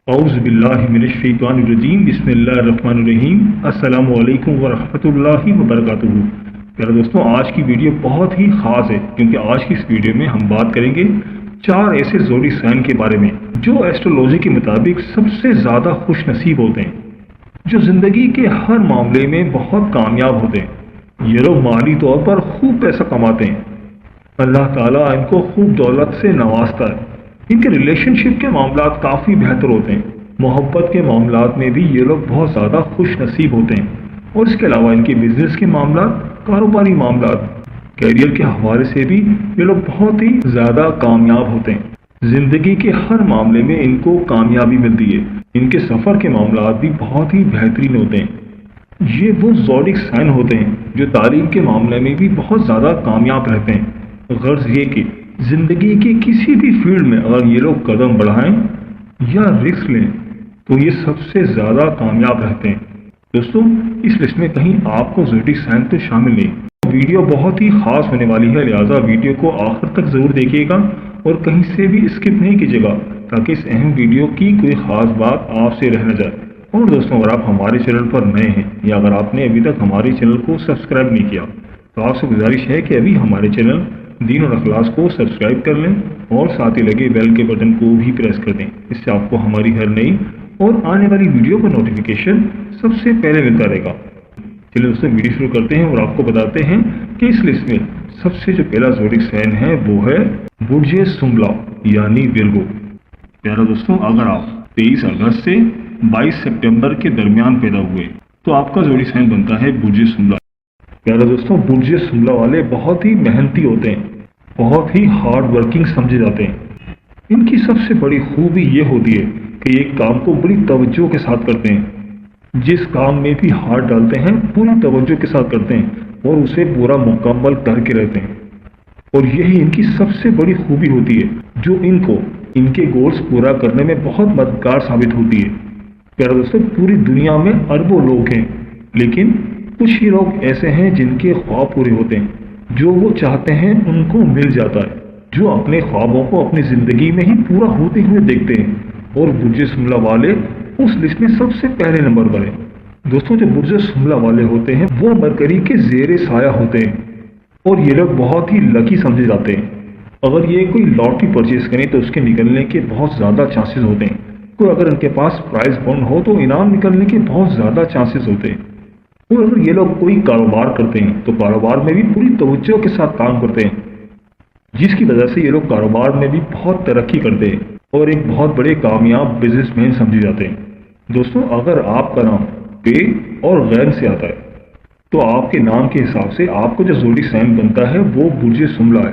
औज़ुबिल्लाहिमिनश्शैतानिर्रजीम बिस्मिल्लाहिर्रहमानिर्रहीम अस्सलामु अलैकुम वरहमतुल्लाहि वबरकातुहू। प्यारे दोस्तों, आज की वीडियो बहुत ही ख़ास है क्योंकि आज की इस वीडियो में हम बात करेंगे 4 ऐसे ज़ोडिक साइन के बारे में जो एस्ट्रोलॉजी के मुताबिक सबसे ज़्यादा खुश नसीब होते हैं, जो ज़िंदगी के हर मामले में बहुत कामयाब होते हैं। ये लोग माली तौर पर खूब पैसा कमाते हैं, अल्लाह ताला इनको खूब दौलत से नवाजता है। इनके रिलेशनशिप के मामलात काफ़ी बेहतर होते हैं। मोहब्बत के मामलात में भी ये लोग बहुत ज़्यादा खुश नसीब होते हैं। और इसके अलावा इनके बिजनेस के मामलात, कारोबारी मामलात, कैरियर के हवाले से भी ये लोग बहुत ही ज़्यादा कामयाब होते हैं। ज़िंदगी के हर मामले में इनको कामयाबी मिलती है। इनके सफ़र के मामलात भी बहुत ही बेहतरीन होते हैं। ये वो ज़ोडिक साइन होते हैं जो तालीम के मामले में भी बहुत ज़्यादा कामयाब रहते हैं। गर्ज ये कि ज़िंदगी की किसी भी फील्ड में अगर ये लोग कदम बढ़ाएं या रिस्क लें तो ये सबसे ज़्यादा कामयाब रहते हैं। दोस्तों, इस लिस्ट में कहीं आपको ज़ोडिक साइन तो शामिल नहीं। वीडियो बहुत ही ख़ास होने वाली है, लिहाजा वीडियो को आखिर तक ज़रूर देखिएगा और कहीं से भी स्किप नहीं कीजिएगा ताकि इस अहम वीडियो की कोई ख़ास बात आपसे रह न जाए। और दोस्तों, अगर आप हमारे चैनल पर नए हैं या अगर आपने अभी तक हमारे चैनल को सब्सक्राइब नहीं किया तो आपसे गुजारिश है कि अभी हमारे चैनल दीन और अखलास को सब्सक्राइब कर लें और साथ ही लगे बेल के बटन को भी प्रेस कर दें। इससे आपको हमारी हर नई और आने वाली वीडियो का नोटिफिकेशन सबसे पहले मिलता रहेगा। चलिए दोस्तों, वीडियो शुरू करते हैं और आपको बताते हैं कि इस लिस्ट में सबसे जो पहला ज़ोडिक साइन है वो है बुर्ज सुंबला यानी विर्गो। प्यारा दोस्तों, अगर आप 23 अगस्त से 22 सितंबर के दरमियान पैदा हुए तो आपका ज़ोडिक साइन बनता है बुर्ज सुंबला। प्यारे दोस्तों, बुर्ज सुंबला वाले बहुत ही मेहनती होते हैं, बहुत ही हार्ड वर्किंग समझे जाते हैं। इनकी सबसे बड़ी खूबी ये होती है कि एक काम को बड़ी तवज्जो के साथ करते हैं। जिस काम में भी हाथ डालते हैं पूरी तवज्जो के साथ करते हैं और उसे पूरा मुकम्मल करके रहते हैं। और यही इनकी सबसे बड़ी खूबी होती है जो इनको इनके गोल्स पूरा करने में बहुत मददगार साबित होती है। प्यारे दोस्तों, पूरी दुनिया में अरबों लोग हैं, लेकिन कुछ ही लोग ऐसे हैं जिनके ख्वाब पूरे होते हैं, जो वो चाहते हैं उनको मिल जाता है, जो अपने ख्वाबों को अपनी ज़िंदगी में ही पूरा होते हुए देखते हैं। और बुर्ज सुंबला वाले उस लिस्ट में सबसे पहले नंबर पर हैं। दोस्तों, जो बुर्ज सुंबला वाले होते हैं वो मरकरी के ज़ेरे साया होते हैं और ये लोग बहुत ही लकी समझे जाते हैं। अगर ये कोई लॉटरी परचेज करें तो उसके निकलने के बहुत ज़्यादा चांसेस होते हैं। कोई अगर इनके पास प्राइज बॉन्ड हो तो इनाम निकलने के बहुत ज़्यादा चांसेस होते हैं। और अगर ये लोग कोई कारोबार करते हैं तो कारोबार में भी पूरी तवज्जो के साथ काम करते हैं, जिसकी वजह से ये लोग कारोबार में भी बहुत तरक्की करते हैं और एक बहुत बड़े कामयाब बिजनेसमैन समझे जाते हैं। दोस्तों, अगर आपका नाम पे और गैन से आता है तो आपके नाम के हिसाब से आपको जो ज़ोडिक साइन बनता है वो बुर्ज सुंबला है।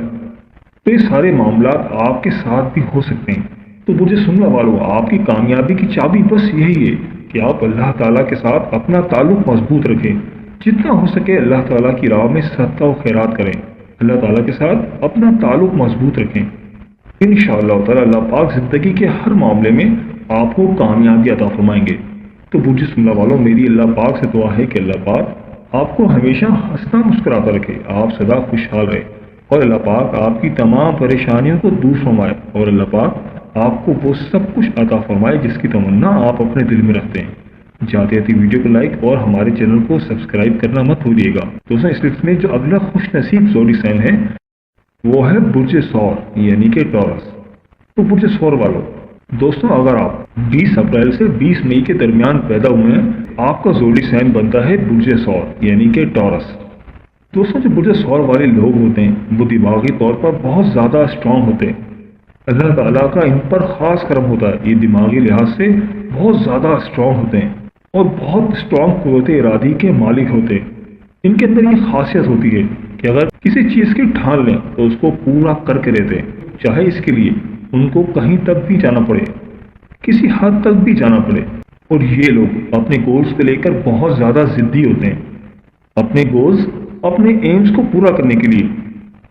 तो ये सारे मामलात आपके साथ भी हो सकते हैं। तो बुर्ज सुंबला वालों, आपकी कामयाबी की चाबी बस यही है कि आप अल्लाह ताला के साथ अपना ताल्लुक मजबूत रखें। जितना हो सके अल्लाह ताला की राह में सदका और खैरात करें। अल्लाह ताला के साथ अपना ताल्लुक मजबूत रखें। इंशाअल्लाह ताला अल्लाह पाक ज़िंदगी के हर मामले में आपको कामयाबी अता फरमाएंगे। तो बुर्ज सुंबला वालों, मेरी अल्लाह पाक से दुआ है कि अल्लाह पाक आपको हमेशा हंसता मुस्कुराता रखे, आप सदा खुशहाल रहे और अल्लाह पाक आपकी तमाम परेशानियों को दूर फरमाए और अल्लाह पाक आपको वो सब कुछ अता फरमाए जिसकी तमन्ना आप अपने दिल में रखते हैं। जाते जाते वीडियो को लाइक और हमारे चैनल को सब्सक्राइब करना मत भूलिएगा। दोस्तों, इस लिस्ट में जो अगला खुश नसीब ज़ोडिक साइन है वो है बुर्ज सौर यानी कि टॉरस। तो बुर्ज सौर वालों, दोस्तों, अगर आप 20 अप्रैल से 20 मई के दरमियान पैदा हुए हैं आपका ज़ोडिक साइन बनता है बुर्ज सौर यानी कि टॉरस। दोस्तों, जो बुर्ज सौर वाले लोग होते हैं वो दिमागी तौर पर बहुत ज़्यादा स्ट्रांग होते हैं। अल्लाह ताला का इन पर ख़ास करम होता है। ये दिमागी लिहाज से बहुत ज़्यादा स्ट्रांग होते हैं और बहुत स्ट्रांग क़ुव्वत इरादी के मालिक होते हैं। इनके अंदर ये खासियत होती है कि अगर किसी चीज़ की ठान लें तो उसको पूरा करके रहते हैं, चाहे इसके लिए उनको कहीं तक भी जाना पड़े, किसी हद तक भी जाना पड़े। और ये लोग अपने गोल्स को लेकर बहुत ज़्यादा ज़िद्दी होते हैं। अपने गोल्स, अपने एम्स को पूरा करने के लिए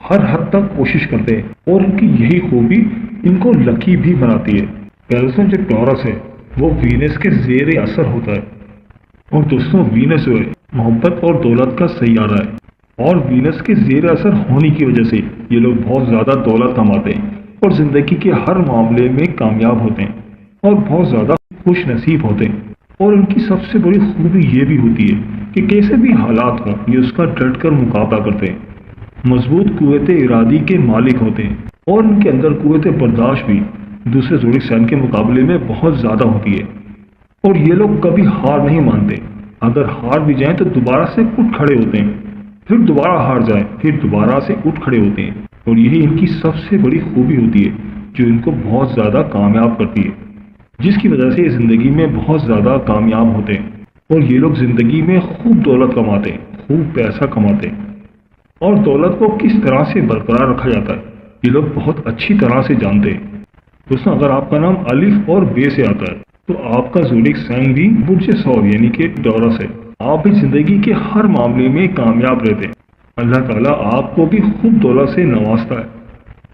हर हद तक कोशिश करते हैं और इनकी यही खूबी इनको लकी भी बनाती है। दोस्तों, जो टॉरस है वो वीनस के ज़ेरे असर होता है। और दोस्तों, वीनस जो है मोहब्बत और दौलत का सैयारा है और वीनस के ज़ेरे असर होने की वजह से ये लोग बहुत ज़्यादा दौलत कमाते हैं और ज़िंदगी के हर मामले में कामयाब होते हैं। और बहुत ज़्यादा खुश नसीब होते हैं। और इनकी सबसे बड़ी खूबी ये भी होती है कि कैसे भी हालात हों ये उसका डट कर मुकाबला करते हैं। मजबूत कुव्वत इरादी के मालिक होते हैं और इनके अंदर कुव्वत बर्दाश्त भी दूसरे ज़ोडिक साइन के मुकाबले में बहुत ज़्यादा होती है। और ये लोग कभी हार नहीं मानते। अगर हार भी जाएं तो दोबारा से उठ खड़े होते हैं, फिर दोबारा हार जाएं, फिर दोबारा से उठ खड़े होते हैं। और यही इनकी सबसे बड़ी खूबी होती है जो इनको बहुत ज़्यादा कामयाब करती है, जिसकी वजह से ज़िंदगी में बहुत ज़्यादा कामयाब होते हैं। और ये लोग ज़िंदगी में खूब दौलत कमाते हैं, खूब पैसा कमाते हैं। और दौलत को किस तरह से बरकरार रखा जाता है ये लोग बहुत अच्छी तरह से जानते हैं। दोस्तों, अगर आपका नाम अलिफ और बे से आता है तो आपका ज़ोडिक साइन भी बुर्ज सौर यानी कि टॉरस है। आप भी ज़िंदगी के हर मामले में कामयाब रहते हैं। अल्लाह ताला आपको भी खूब दौलत से नवाजता है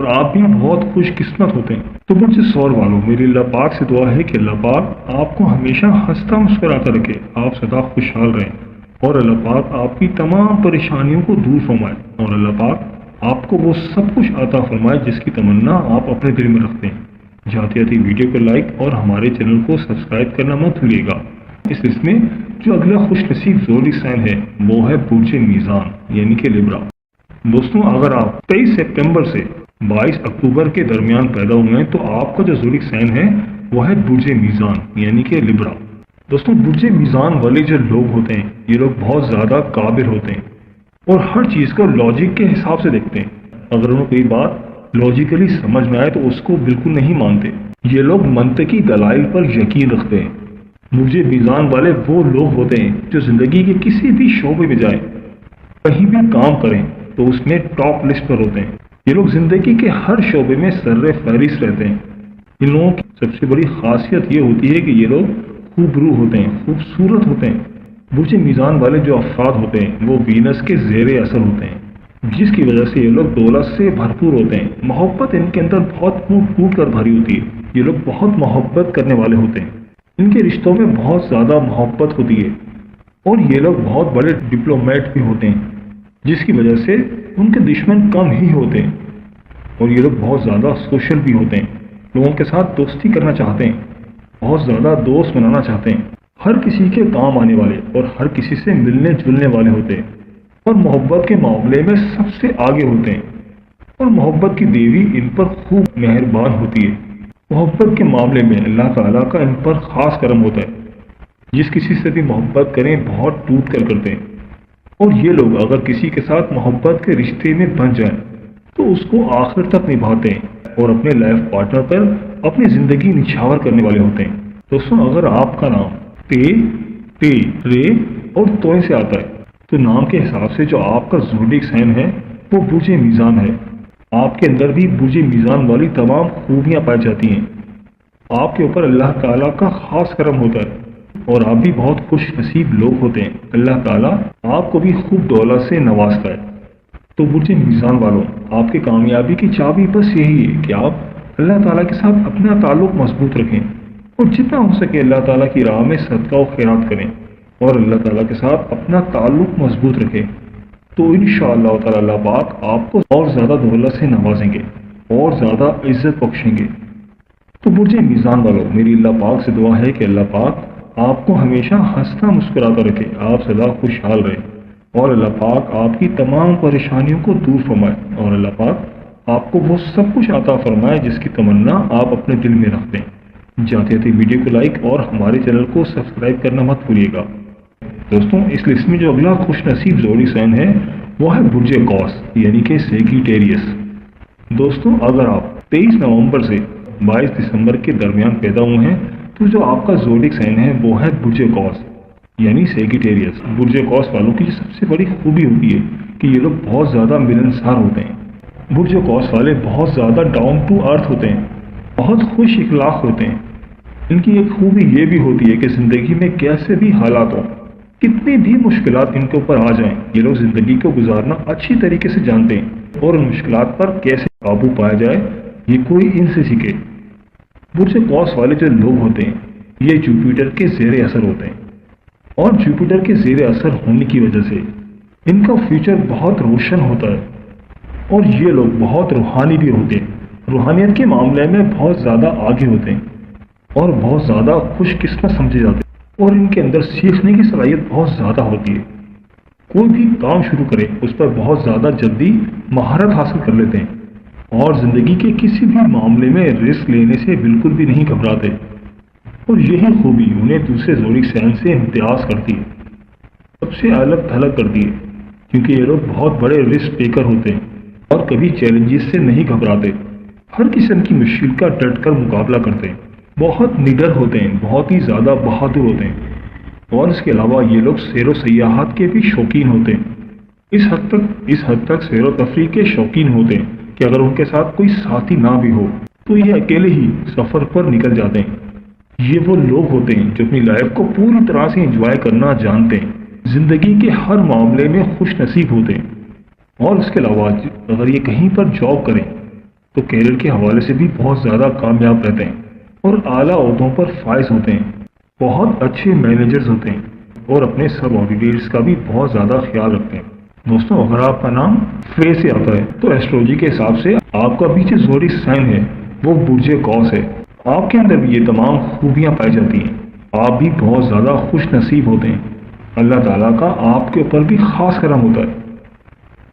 और आप भी बहुत खुशकिस्मत होते हैं। तो बुर्ज सौर वालों, मेरी अल्लाह पाक से दुआ है कि अल्लाह पाक आपको हमेशा हंसता मुस्कुराता रखे, आप सदा खुशहाल रहें और अल्लाह पाक आपकी तमाम परेशानियों को दूर फरमाए और अल्लाह पाक आपको वो सब कुछ अता फरमाए जिसकी तमन्ना आप अपने दिल में रखते हैं। जाते जाते वीडियो को लाइक और हमारे चैनल को सब्सक्राइब करना मत भूलिएगा। इस लिस्ट में जो अगला खुशनसीब ज़ोडिक साइन है वो है बुर्ज मीज़ान यानी कि लिब्रा। दोस्तों, अगर आप 23 सितंबर से 22 अक्टूबर के दरमियान पैदा हुए हैं तो आपका जो ज़ोडिक साइन है वो है बुर्ज मीज़ान यानी कि लिब्रा। दोस्तों, बुर्ज मीज़ान वाले जो लोग होते हैं ये लोग बहुत ज़्यादा काबिल होते हैं और हर चीज़ को लॉजिक के हिसाब से देखते हैं। अगर उन्हें कोई बात लॉजिकली समझ में आए तो उसको बिल्कुल नहीं मानते। ये लोग मंतकी दलाइल पर यकीन रखते हैं। बुर्ज मीज़ान वाले वो लोग होते हैं जो ज़िंदगी के किसी भी शोबे में जाएं, कहीं भी काम करें तो उसमें टॉप लिस्ट पर होते हैं। ये लोग ज़िंदगी के हर शोबे में सर्रे फहरिस्त रहते हैं। इन लोगों की सबसे बड़ी खासियत ये होती है कि ये लोग खूबरू होते हैं, खूबसूरत होते हैं। बुर्ज मीज़ान वाले जो अफराद होते हैं वो वीनस के ज़ेरे असर होते हैं, जिसकी वजह से ये लोग दौलत से भरपूर होते हैं। मोहब्बत इनके अंदर बहुत कूट कूट कर भरी होती है। ये लोग बहुत मोहब्बत करने वाले होते हैं। इनके रिश्तों में बहुत ज़्यादा मोहब्बत होती है और ये लोग बहुत बड़े डिप्लोमेट भी होते हैं, जिसकी वजह से उनके दुश्मन कम ही होते हैं। और ये लोग बहुत ज़्यादा सोशल भी होते हैं, लोगों के साथ दोस्ती करना चाहते हैं, बहुत ज़्यादा दोस्त बनाना चाहते हैं, हर किसी के काम आने वाले और हर किसी से मिलने जुलने वाले होते हैं और मोहब्बत के मामले में सबसे आगे होते हैं। और मोहब्बत की देवी इन पर खूब मेहरबान होती है। मोहब्बत के मामले में अल्लाह ताला का इन पर ख़ास करम होता है। जिस किसी से भी मोहब्बत करें बहुत टूट कर करते हैं। और ये लोग अगर किसी के साथ मोहब्बत के रिश्ते में बन जाएं तो उसको आखिर तक निभाते हैं और अपने लाइफ पार्टनर पर अपनी ज़िंदगी निछावर करने वाले होते हैं। दोस्तों, अगर आपका नाम पे, रे और तोय से आता है तो नाम के हिसाब से जो आपका ज़ोडिक साइन है वो बुर्ज मीज़ान है। आपके अंदर भी बुर्ज मीज़ान वाली तमाम खूबियाँ पाई जाती हैं। आपके ऊपर अल्लाह ताला का ख़ास करम होता है और आप भी बहुत खुश नसीब लोग होते हैं। अल्लाह ताला आपको भी खूब दौलत से नवाजता है। तो बुर्ज मीज़ान वालों, आपकी कामयाबी की चाबी बस यही है कि आप अल्लाह ताला के साथ अपना ताल्लुक़ मजबूत रखें और जितना हो सके अल्लाह ताला की राह में सदका और खैरात करें और अल्लाह ताला के साथ अपना ताल्लुक़ मजबूत रखें। तो इंशाअल्लाह ताला अल्लाह पाक आपको और ज़्यादा दौलत से नवाजेंगे और ज़्यादा इज्जत बख्शेंगे। तो बुर्ज मीज़ान वालों, मेरी अल्लाह पाक से दुआ है कि अल्लाह पाक आपको हमेशा हंसता मुस्कुराता रखे, आप सदा खुशहाल रहे और अल्लाह पाक आपकी तमाम परेशानियों को दूर फरमाए और अल्लाह पाक आपको वो सब कुछ अता फरमाए जिसकी तमन्ना आप अपने दिल में रखते हैं। जाते जाते वीडियो को लाइक और हमारे चैनल को सब्सक्राइब करना मत भूलिएगा। दोस्तों, इस लिस्ट में जो अगला खुशनसीब ज़ोडिक साइन है वो है बुर्ज कौस यानी कि सेगिटेरियस। दोस्तों, अगर आप 23 नवंबर से 22 दिसंबर के दरमियान पैदा हुए हैं तो जो आपका ज़ोडिक साइन है वो है बुर्ज कौस यानी सेगिटेरियस। बुर्ज कौस वालों की सबसे बड़ी खूबी होती है कि ये लोग बहुत ज़्यादा मिलनसार होते हैं। बुर्ज कौस वाले बहुत ज़्यादा डाउन टू अर्थ होते हैं, बहुत खुश इखलाक होते हैं। इनकी एक खूबी ये भी होती है कि ज़िंदगी में कैसे भी हालात हों, कितनी भी मुश्किलात इनके ऊपर आ जाएं, ये लोग ज़िंदगी को गुजारना अच्छी तरीके से जानते हैं और उन मुश्किलात पर कैसे काबू पाया जाए ये कोई इनसे सीखे। बुर्ज कौस वाले जो लोग होते हैं ये जुपिटर के ज़ेरे असर होते हैं और जुपिटर के ज़ेरे असर होने की वजह से इनका फ्यूचर बहुत रोशन होता है और ये लोग बहुत रूहानी भी होते हैं, रूहानियत के मामले में बहुत ज़्यादा आगे होते हैं। اور بہت زیادہ خوش قسمت سمجھے جاتے ہیں، اور ان کے اندر سیکھنے کی صلاحیت بہت زیادہ ہوتی ہے۔ کوئی بھی کام شروع کرے اس پر بہت زیادہ جلدی مہارت حاصل کر لیتے ہیں، اور زندگی کے کسی بھی معاملے میں رسک لینے سے بالکل بھی نہیں گھبراتے، اور یہی خوبی انہیں دوسرے زورق سین سے امتیاز کرتی ہے، سب سے الگ تھلگ کرتی ہے، کیونکہ یہ لوگ بہت بڑے رسک ٹیکر ہوتے ہیں اور کبھی چیلنجز سے نہیں گھبراتے، ہر قسم کی مشکل کا ڈٹ کر مقابلہ کرتے ہیں، بہت نڈر ہوتے ہیں، بہت ہی زیادہ بہادر ہوتے ہیں، اور اس کے علاوہ یہ لوگ سیر و سیاحت کے بھی شوقین ہوتے ہیں، اس حد تک سیر و تفریح کے شوقین ہوتے ہیں کہ اگر ان کے ساتھ کوئی ساتھی نہ بھی ہو تو یہ اکیلے ہی سفر پر نکل جاتے ہیں۔ یہ وہ لوگ ہوتے ہیں جو اپنی لائف کو پوری طرح سے انجوائے کرنا جانتے ہیں، زندگی کے ہر معاملے میں خوش نصیب ہوتے ہیں، اور اس کے علاوہ اگر یہ کہیں پر جاب کریں تو کیریئر کے حوالے سے بھی بہت زیادہ کامیاب رہتے ہیں، اور اعلیٰ عہدوں پر فائز ہوتے ہیں، بہت اچھے مینیجرز ہوتے ہیں، اور اپنے سب آرڈینیٹرز کا بھی بہت زیادہ خیال رکھتے ہیں۔ دوستوں، اگر آپ کا نام فے سے آتا ہے تو ایسٹرولوجی کے حساب سے آپ کا بھی جو زورق سائن ہے وہ برج قوس ہے۔ آپ کے اندر بھی یہ تمام خوبیاں پائی جاتی ہیں، آپ بھی بہت زیادہ خوش نصیب ہوتے ہیں، اللہ تعالیٰ کا آپ کے اوپر بھی خاص کرم ہوتا ہے۔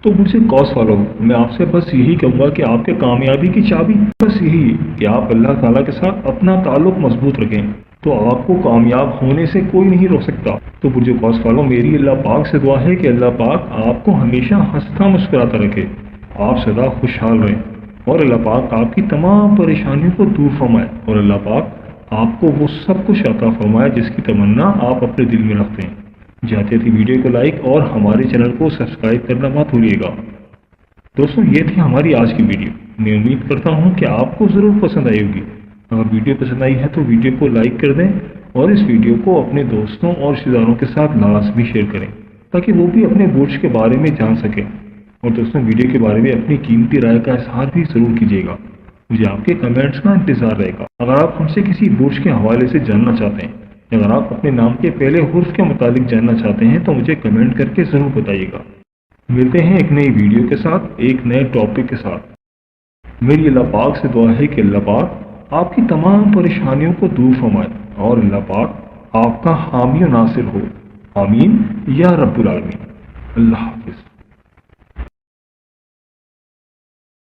تو مجھے قوس والوں، میں آپ سے بس یہی کہوں گا کہ آپ کے کامیابی کی چابی بس یہی ہے کہ آپ اللہ تعالیٰ کے ساتھ اپنا تعلق مضبوط رکھیں، تو آپ کو کامیاب ہونے سے کوئی نہیں روک سکتا۔ تو برج قوس والوں، میری اللہ پاک سے دعا ہے کہ اللہ پاک آپ کو ہمیشہ ہنستا مسکراتا رکھے، آپ سدا خوشحال رہیں، اور اللہ پاک آپ کی تمام پریشانیوں کو دور فرمائے، اور اللہ پاک آپ کو وہ سب کچھ عطا فرمائے جس کی تمنا آپ اپنے دل میں رکھتے ہیں۔ جاتے تھی ویڈیو کو لائک اور ہمارے چینل کو سبسکرائب کرنا مت بھولیے گا۔ دوستوں، یہ تھی ہماری آج کی ویڈیو، میں امید کرتا ہوں کہ آپ کو ضرور پسند آئی ہوگی۔ اگر ویڈیو پسند آئی ہے تو ویڈیو کو لائک کر دیں، اور اس ویڈیو کو اپنے دوستوں اور رشتہ داروں کے ساتھ لازمی شیئر کریں تاکہ وہ بھی اپنے برج کے بارے میں جان سکیں۔ اور دوستوں، ویڈیو کے بارے میں اپنی قیمتی رائے کا اظہار بھی ضرور کیجیے گا، مجھے آپ کے کمنٹس کا انتظار رہے گا۔ اگر آپ ہم سے کسی برج کے حوالے سے جاننا چاہتے ہیں، اگر آپ اپنے نام کے پہلے حرف کے متعلق جاننا چاہتے ہیں تو مجھے کمنٹ کر کے ضرور بتائیے گا۔ ملتے ہیں ایک نئی ویڈیو کے ساتھ، ایک نئے ٹاپک کے ساتھ۔ میری اللہ پاک سے دعا ہے کہ اللہ پاک آپ کی تمام پریشانیوں کو دور فرمائے، اور اللہ پاک آپ کا حامی و ناصر ہو، آمین یا رب العالمین۔ اللہ حافظ۔